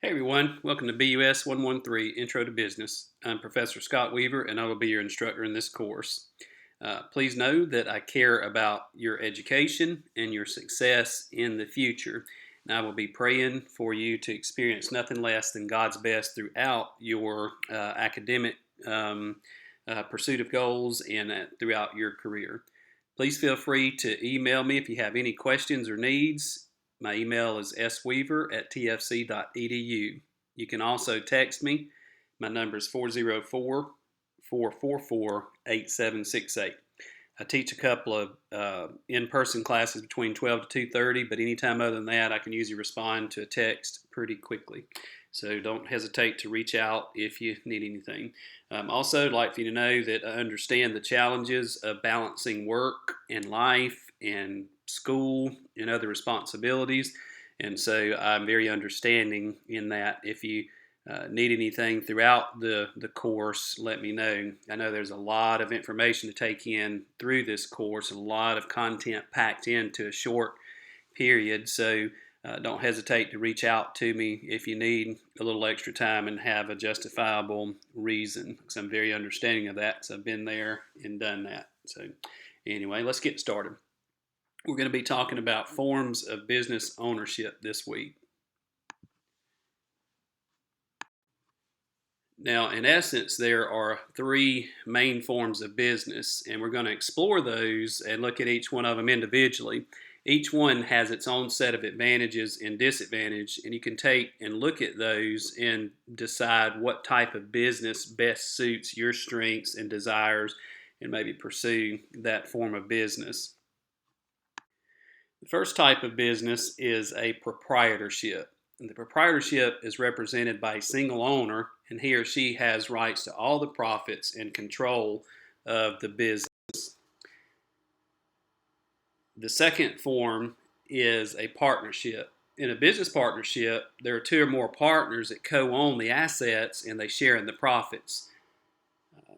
Hey everyone, welcome to BUS 113 Intro to Business. I'm Professor Scott Weaver and I will be your instructor in this course. Please know that I care about your education and your success in the future. And I will be praying for you to experience nothing less than God's best throughout your academic pursuit of goals and throughout your career. Please feel free to email me if you have any questions or needs. My email is sweaver@tfc.edu. You can also text me. My number is 404 444 8768. I teach a couple of in-person classes between 12 to 2:30, but anytime other than that, I can usually respond to a text pretty quickly. So don't hesitate to reach out if you need anything. Also, I'd like for you to know that I understand the challenges of balancing work and life and school and other responsibilities. And so I'm very understanding in that. If you need anything throughout the course, let me know. I know there's a lot of information to take in through this course, a lot of content packed into a short period. So don't hesitate to reach out to me if you need a little extra time and have a justifiable reason, because I'm very understanding of that, because I've been there and done that. So anyway, let's get started. We're going to be talking about forms of business ownership this week. Now, in essence, there are three main forms of business, and we're going to explore those and look at each one of them individually. Each one has its own set of advantages and disadvantages, and you can take and look at those and decide what type of business best suits your strengths and desires and maybe pursue that form of business. The first type of business is a proprietorship. And the proprietorship is represented by a single owner, and he or she has rights to all the profits and control of the business. The second form is a partnership. In a business partnership, there are two or more partners that co-own the assets and they share in the profits.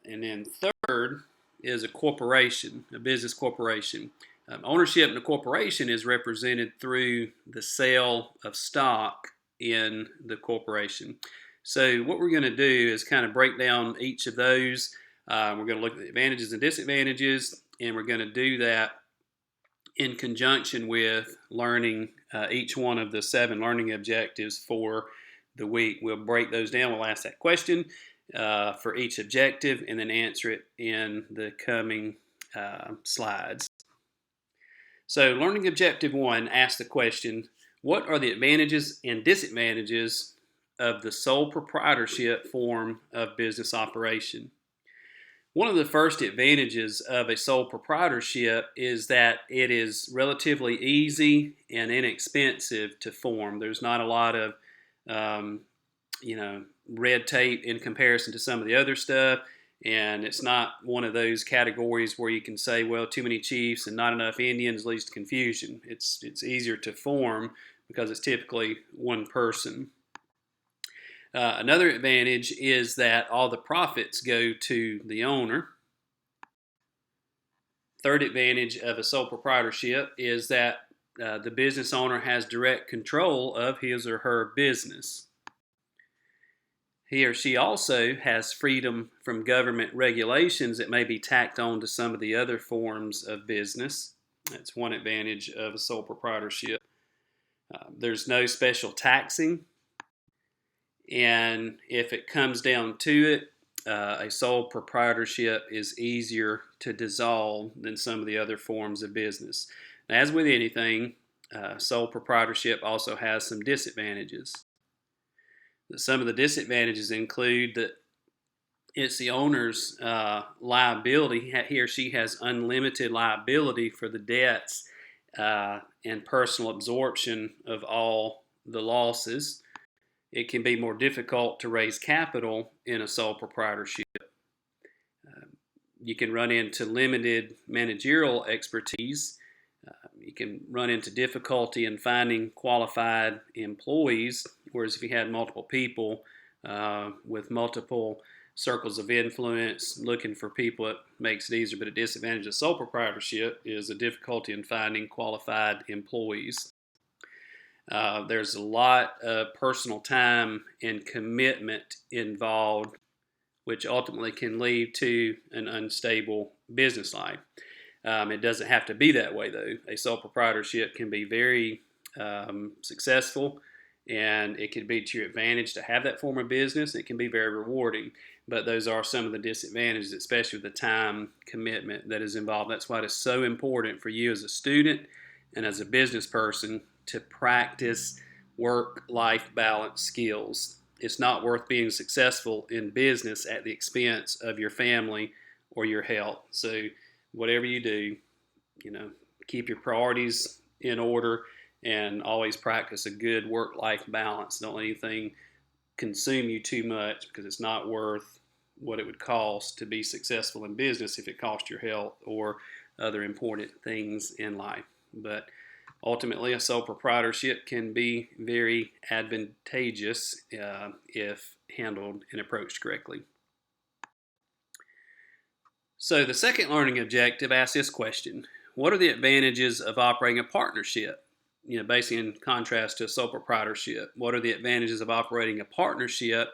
And then third is a corporation, a business corporation. Ownership in a corporation is represented through the sale of stock in the corporation. So what we're going to do is kind of break down each of those. We're going to look at the advantages and disadvantages, and we're going to do that in conjunction with learning each one of the 7 learning objectives for the week. We'll break those down. We'll ask that question for each objective and then answer it in the coming slides. So learning objective 1 asks the question, what are the advantages and disadvantages of the sole proprietorship form of business operation? One of the first advantages of a sole proprietorship is that it is relatively easy and inexpensive to form. There's not a lot of red tape in comparison to some of the other stuff, and it's not one of those categories where you can say, well, too many chiefs and not enough Indians leads to confusion. It's easier to form because it's typically one person. Another advantage is that all the profits go to the owner. Third advantage of a sole proprietorship is that the business owner has direct control of his or her business. He or she also has freedom from government regulations that may be tacked on to some of the other forms of business. That's one advantage of a sole proprietorship. There's no special taxing. And if it comes down to it, a sole proprietorship is easier to dissolve than some of the other forms of business. Now, as with anything, sole proprietorship also has some disadvantages. Some of the disadvantages include that it's the owner's liability. He or she has unlimited liability for the debts and personal absorption of all the losses. It can be more difficult to raise capital in a sole proprietorship. You can run into limited managerial expertise. You can run into difficulty in finding qualified employees, whereas if you had multiple people with multiple circles of influence looking for people, it makes it easier. But a disadvantage of sole proprietorship is a difficulty in finding qualified employees. There's a lot of personal time and commitment involved, which ultimately can lead to an unstable business life. It doesn't have to be that way, though. A sole proprietorship can be very successful, and it can be to your advantage to have that form of business. It can be very rewarding, but those are some of the disadvantages, especially with the time commitment that is involved. That's why it is so important for you as a student and as a business person to practice work-life balance skills. It's not worth being successful in business at the expense of your family or your health. So whatever you do, keep your priorities in order and always practice a good work-life balance. Don't let anything consume you too much, because it's not worth what it would cost to be successful in business if it cost your health or other important things in life. But ultimately, a sole proprietorship can be very advantageous if handled and approached correctly. So the second learning objective asks this question: what are the advantages of operating a partnership? Basically in contrast to a sole proprietorship. What are the advantages of operating a partnership,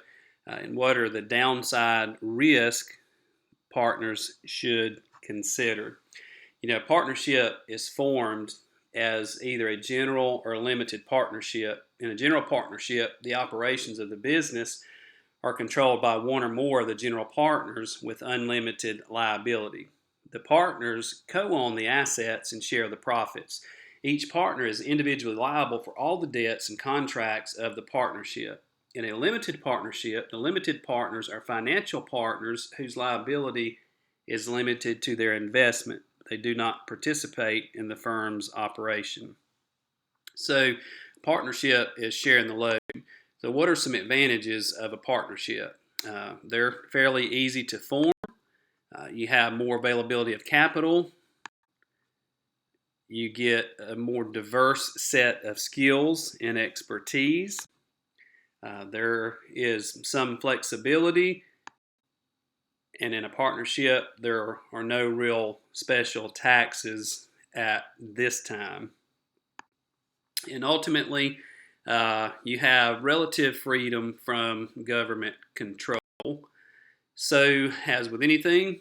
and what are the downside risk partners should consider? A partnership is formed as either a general or a limited partnership. In a general partnership, the operations of the business are controlled by one or more of the general partners with unlimited liability. The partners co-own the assets and share the profits. Each partner is individually liable for all the debts and contracts of the partnership. In a limited partnership, the limited partners are financial partners whose liability is limited to their investment. They do not participate in the firm's operation. So, partnership is sharing the load. So, what are some advantages of a partnership? They're fairly easy to form. You have more availability of capital. You get a more diverse set of skills and expertise. There is some flexibility. And in a partnership, there are no real special taxes at this time. And ultimately, you have relative freedom from government control. So, as with anything,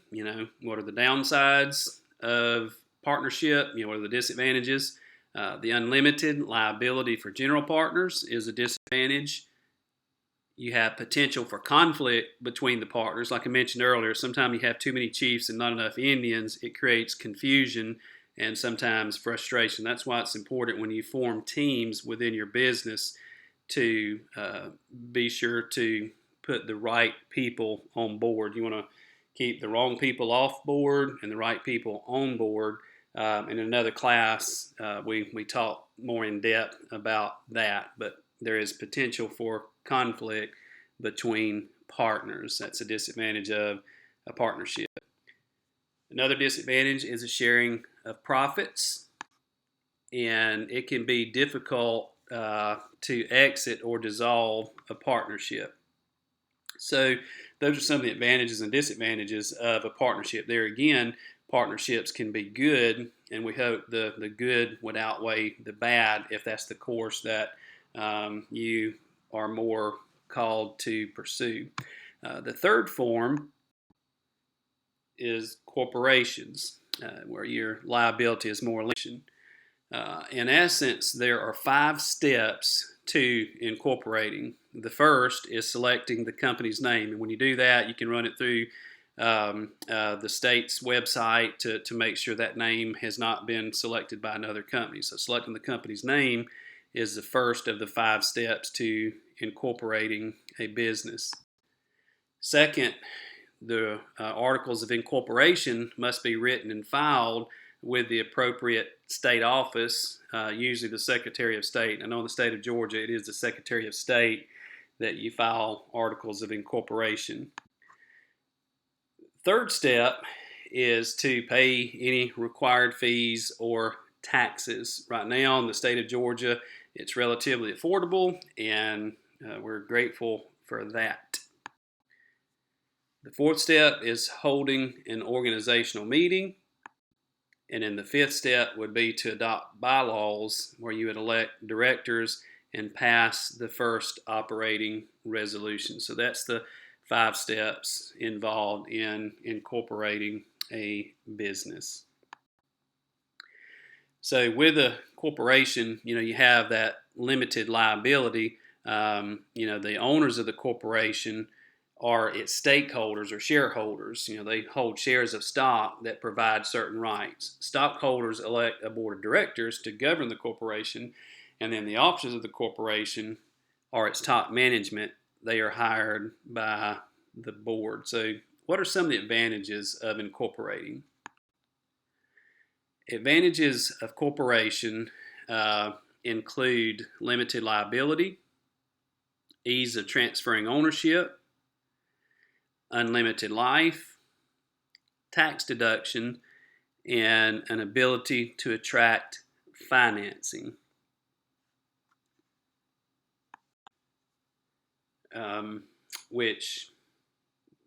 what are the downsides of partnership? What are the disadvantages? The unlimited liability for general partners is a disadvantage. You have potential for conflict between the partners. Like I mentioned earlier, sometimes you have too many chiefs and not enough Indians. It creates confusion and sometimes frustration. That's why it's important when you form teams within your business to be sure to put the right people on board. You want to keep the wrong people off board and the right people on board. In another class, we talk more in depth about that, but there is potential for conflict between partners. That's a disadvantage of a partnership. Another disadvantage is the sharing of profits, and it can be difficult to exit or dissolve a partnership. So those are some of the advantages and disadvantages of a partnership. There again, partnerships can be good, and we hope the good would outweigh the bad if that's the course that you are more called to pursue. The third form is corporations, where your liability is more limited. In essence, there are 5 steps to incorporating. The first is selecting the company's name, and when you do that, you can run it through the state's website to make sure that name has not been selected by another company. So selecting the company's name is the first of the 5 steps to incorporating a business. Second, the articles of incorporation must be written and filed with the appropriate state office, usually the Secretary of State. I know in the state of Georgia, it is the Secretary of State that you file articles of incorporation. Third step is to pay any required fees or taxes. Right now in the state of Georgia, it's relatively affordable, and we're grateful for that. The fourth step is holding an organizational meeting. And then the fifth step would be to adopt bylaws where you would elect directors and pass the first operating resolution. So that's the 5 steps involved in incorporating a business. So with a corporation, you have that limited liability. The owners of the corporation are its stakeholders or shareholders. They hold shares of stock that provide certain rights. Stockholders elect a board of directors to govern the corporation, and then the officers of the corporation are its top management. They are hired by the board. So what are some of the advantages of incorporating? Advantages of corporation include limited liability, ease of transferring ownership, unlimited life, tax deduction, and an ability to attract financing. Which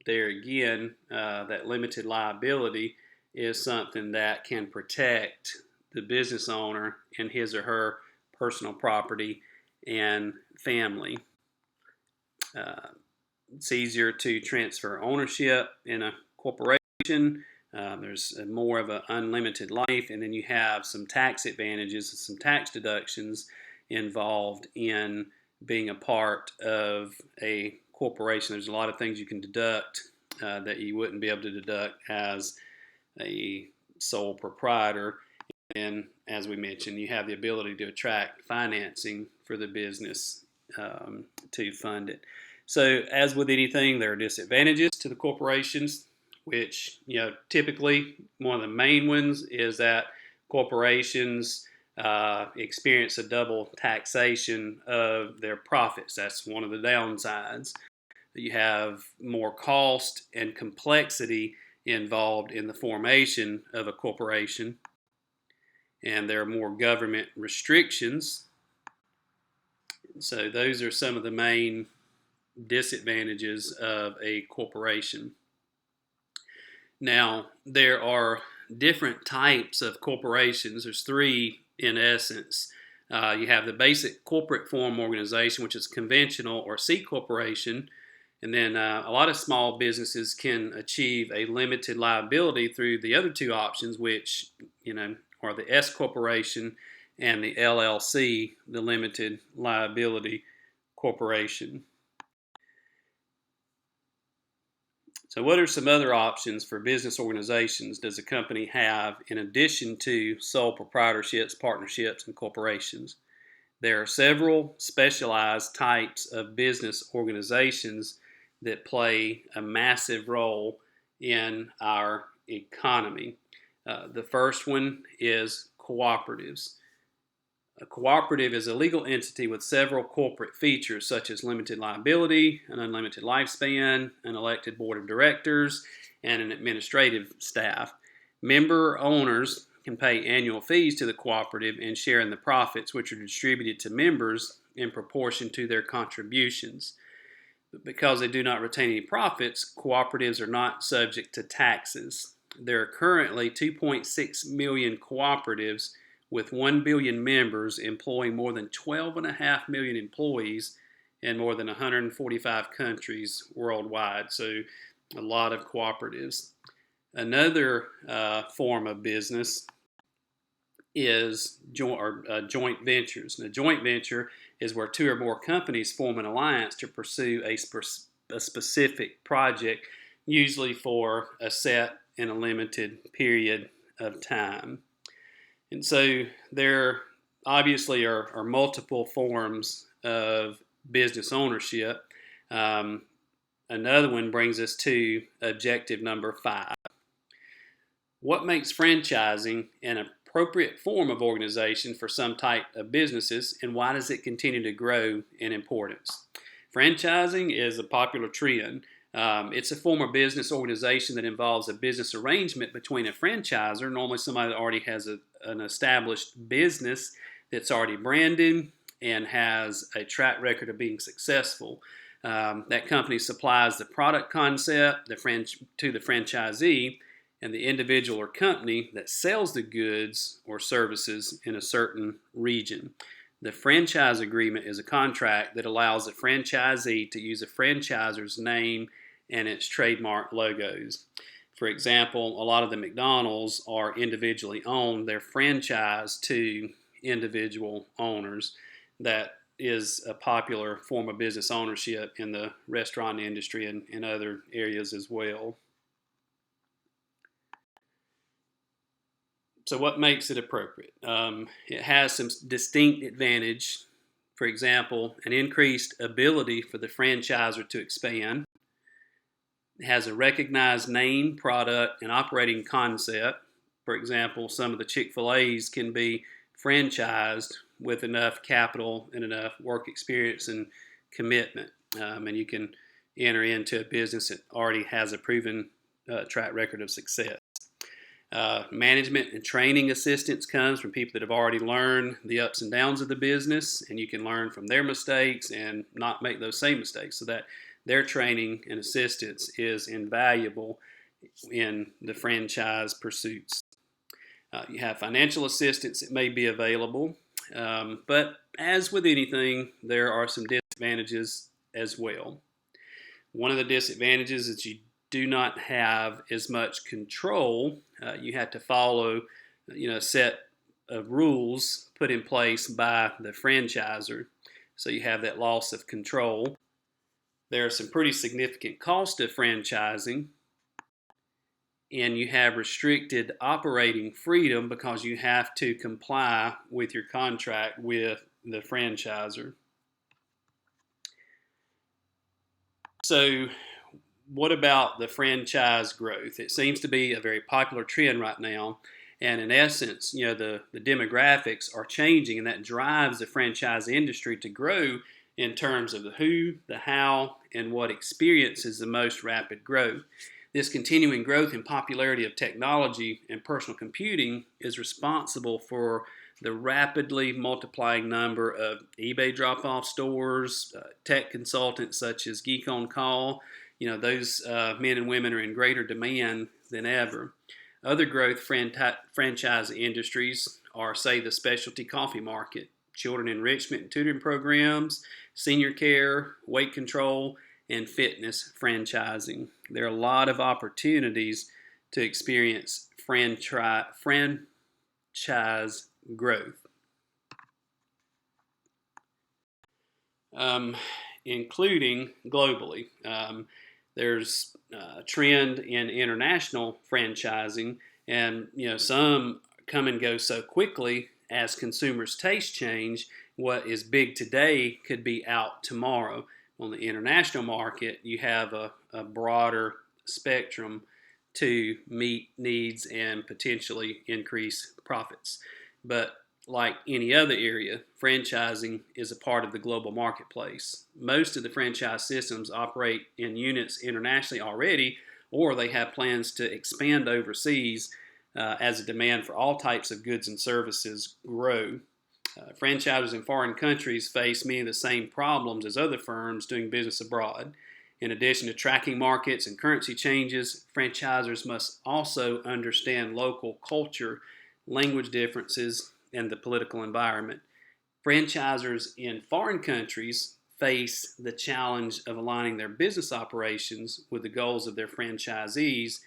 there again, that limited liability is something that can protect the business owner and his or her personal property and family. It's easier to transfer ownership in a corporation. There's more of an unlimited life, and then you have some tax advantages and some tax deductions involved in being a part of a corporation. There's a lot of things you can deduct that you wouldn't be able to deduct as a sole proprietor. And as we mentioned, you have the ability to attract financing for the business to fund it. So as with anything, there are disadvantages to the corporations, which, typically one of the main ones is that corporations experience a double taxation of their profits. That's one of the downsides. You have more cost and complexity involved in the formation of a corporation, and there are more government restrictions. So those are some of the main disadvantages of a corporation. Now, there are different types of corporations. There's 3 in essence. You have the basic corporate form organization, which is conventional or C corporation. And then a lot of small businesses can achieve a limited liability through the other 2 options, which are the S corporation and the LLC, the limited liability corporation. So what are some other options for business organizations does a company have in addition to sole proprietorships, partnerships, and corporations? There are several specialized types of business organizations that play a massive role in our economy. The first one is cooperatives. A cooperative is a legal entity with several corporate features such as limited liability, an unlimited lifespan, an elected board of directors, and an administrative staff. Member owners can pay annual fees to the cooperative and share in the profits, which are distributed to members in proportion to their contributions. But because they do not retain any profits, cooperatives are not subject to taxes. There are currently 2.6 million cooperatives with 1 billion members employing more than 12.5 million employees in more than 145 countries worldwide. So a lot of cooperatives. Another form of business is joint ventures. And a joint venture is where 2 or more companies form an alliance to pursue a specific project, usually for a set and a limited period of time. And so there obviously are multiple forms of business ownership. Another one brings us to objective number 5. What makes franchising an appropriate form of organization for some type of businesses, and why does it continue to grow in importance? Franchising is a popular trend. It's a form of business organization that involves a business arrangement between a franchisor, normally somebody that already has an established business that's already branded and has a track record of being successful. That company supplies the product concept to the franchisee, and the individual or company that sells the goods or services in a certain region. The franchise agreement is a contract that allows the franchisee to use a franchisor's name and its trademark logos. For example, a lot of the McDonald's are individually owned. They're franchised to individual owners. That is a popular form of business ownership in the restaurant industry and in other areas as well. So what makes it appropriate? It has some distinct advantage. For example, an increased ability for the franchisor to expand. It has a recognized name, product, and operating concept. For example, some of the Chick-fil-A's can be franchised with enough capital and enough work experience and commitment. And you can enter into a business that already has a proven track record of success. Management and training assistance comes from people that have already learned the ups and downs of the business, and you can learn from their mistakes and not make those same mistakes, so that their training and assistance is invaluable in the franchise pursuits. You have financial assistance that may be available, but as with anything, there are some disadvantages as well. One of the disadvantages is you do not have as much control. You have to follow, a set of rules put in place by the franchisor, so you have that loss of control. There are some pretty significant costs of franchising, and you have restricted operating freedom because you have to comply with your contract with the franchisor. So, what about the franchise growth? It seems to be a very popular trend right now, and in essence, the demographics are changing, and that drives the franchise industry to grow in terms of the who, the how, and what experiences the most rapid growth. This continuing growth in popularity of technology and personal computing is responsible for the rapidly multiplying number of eBay drop-off stores, tech consultants such as Geek on Call. Those men and women are in greater demand than ever. Other growth franchise industries are, say, the specialty coffee market, children enrichment and tutoring programs, senior care, weight control, and fitness franchising. There are a lot of opportunities to experience franchise growth, including globally. There's a trend in international franchising, and some come and go so quickly as consumers' tastes change. What is big today could be out tomorrow. On the international market, you have a broader spectrum to meet needs and potentially increase profits. But like any other area, franchising is a part of the global marketplace. Most of the franchise systems operate in units internationally already, or they have plans to expand overseas as the demand for all types of goods and services grow. Franchisers in foreign countries face many of the same problems as other firms doing business abroad. In addition to tracking markets and currency changes, franchisors must also understand local culture, language differences, and the political environment. Franchisors in foreign countries face the challenge of aligning their business operations with the goals of their franchisees,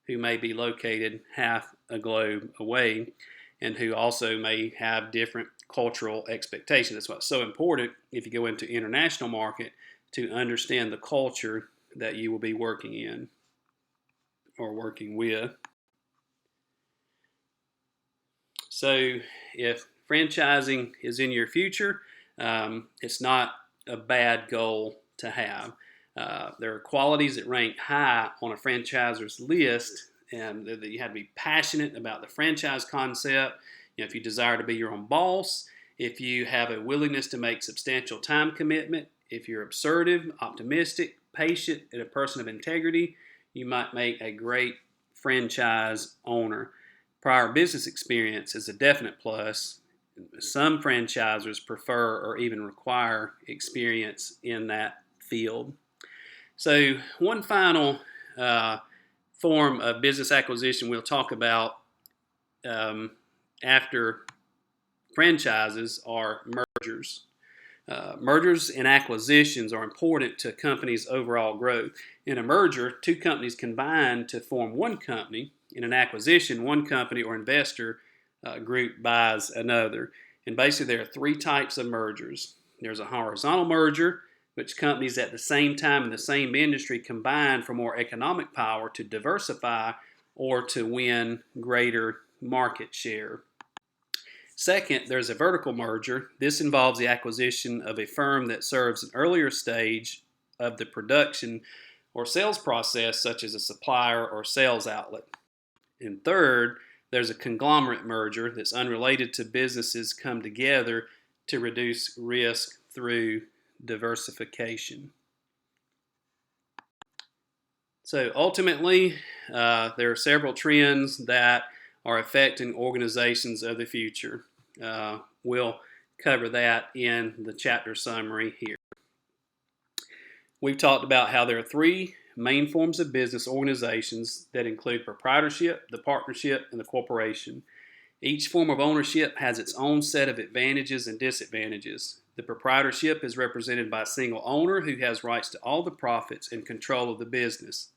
who may be located half a globe away and who also may have different cultural expectations. That's what's so important if you go into international market, to understand the culture that you will be working in or working with. So if franchising is in your future, it's not a bad goal to have. There are qualities that rank high on a franchisor's list, and that you have to be passionate about the franchise concept. If you desire to be your own boss, if you have a willingness to make substantial time commitment, if you're assertive, optimistic, patient, and a person of integrity, you might make a great franchise owner. Prior business experience is a definite plus. Some franchisors prefer or even require experience in that field. So one final form of business acquisition we'll talk about after franchises are mergers mergers. Mergers and acquisitions are important to a company's overall growth. In a merger, two companies combine to form one company. In an acquisition, one company or investor group buys another. And basically, there are three types of mergers. There's a horizontal merger, which companies at the same time in the same industry combine for more economic power to diversify or to win greater market share. Second, there's a vertical merger. This involves the acquisition of a firm that serves an earlier stage of the production or sales process, such as a supplier or sales outlet. And third, there's a conglomerate merger that's unrelated to businesses come together to reduce risk through diversification. So ultimately, there are several trends that are affecting organizations of the future. We'll cover that in the chapter summary here. We've talked about how there are three main forms of business organizations that include proprietorship, the partnership, and the corporation. Each form of ownership has its own set of advantages and disadvantages. The proprietorship is represented by a single owner who has rights to all the profits and control of the business.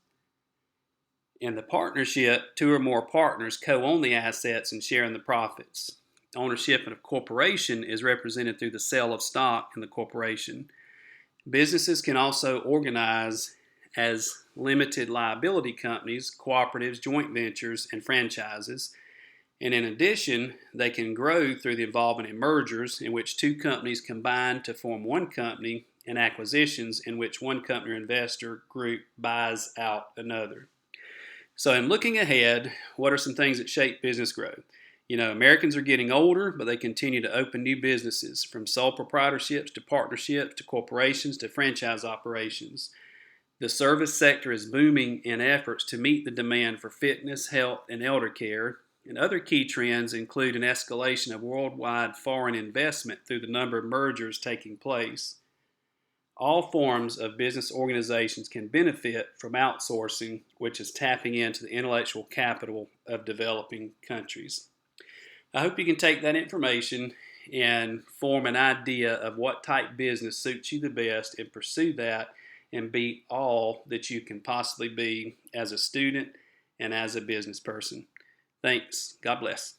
In the partnership, two or more partners co-own the assets and share in the profits. Ownership in a corporation is represented through the sale of stock in the corporation. Businesses can also organize as limited liability companies, cooperatives, joint ventures, and franchises. And in addition, they can grow through the involvement in mergers in which two companies combine to form one company, and acquisitions in which one company or investor group buys out another. So in looking ahead, what are some things that shape business growth? Americans are getting older, but they continue to open new businesses, from sole proprietorships to partnerships to corporations to franchise operations. The service sector is booming in efforts to meet the demand for fitness, health, and elder care. And other key trends include an escalation of worldwide foreign investment through the number of mergers taking place. All forms of business organizations can benefit from outsourcing, which is tapping into the intellectual capital of developing countries. I hope you can take that information and form an idea of what type business suits you the best and pursue that and be all that you can possibly be as a student and as a business person. Thanks. God bless.